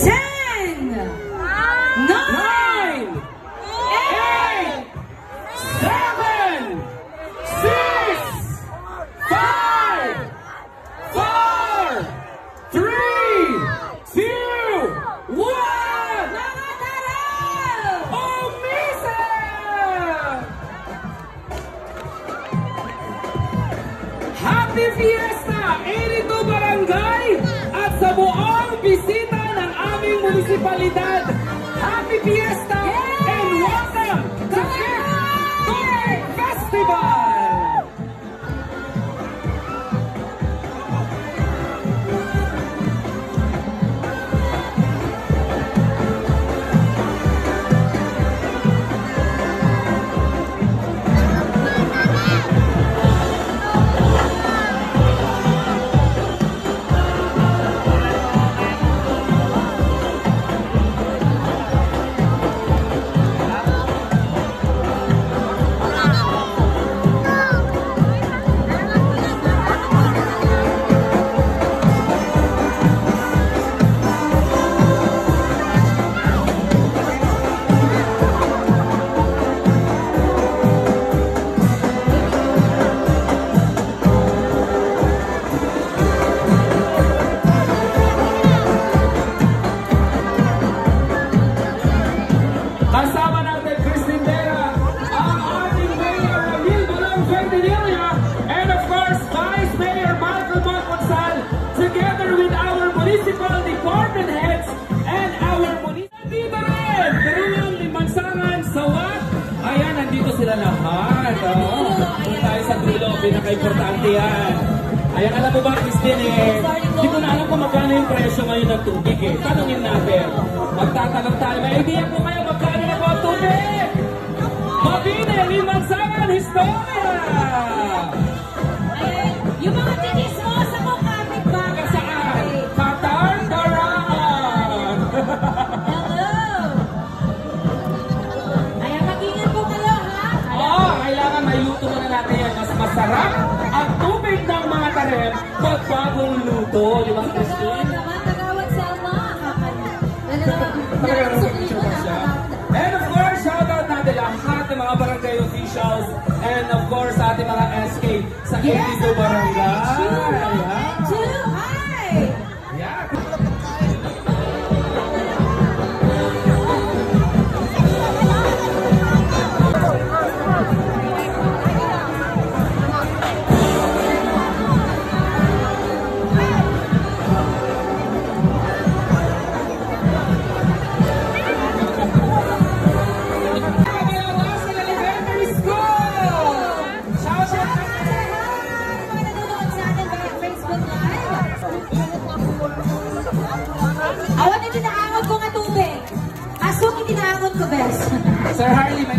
10, 9, 8, 7, 6, 5, 4, 3, 2, 1. Mangatarem! Umisa! Happy Fiesta! 82 barangay at sa buong bisita ng aming munisipalidad. Happy Fiesta and welcome to Tupig Festival! Kasama natin Christine Vera, ang ating Mayor and of course Vice Mayor Michael Marconsal, together with our municipal department heads and our municipal. Nandito rin, Peruang, Limansangan, Sawat. Ayan, nandito sila lahat. Kung tayo sa dulo, pinaka-importante yan. Ayan, alam mo ba, Christine, hindi ko na alam kung magkano yung presyo ngayon ng tubig eh. Tanungin natin. Magtatanong tayo. May idea po kayo magkano na po ang tubig? Mabine, Limansangan, Historia! Yung mga tinismosa mo, kapit ba? Saan? Katartaran! Hello! Ayan, mag-ingat po kayo, ha? Oo, kailangan mailuto muna natin yan. Mas masarap ang tubig ng mga tarem pag bagong luto. Di ba, Christine? Tagawat Selma. And of course, shoutout natin lahat ng mga barangay officials and of course sa ating mga SK sa 82 barangay. Too high! Yeah. Awan na tinaangon ko nga tubig. Asong itinaangon ko, bes. Sir Harley, may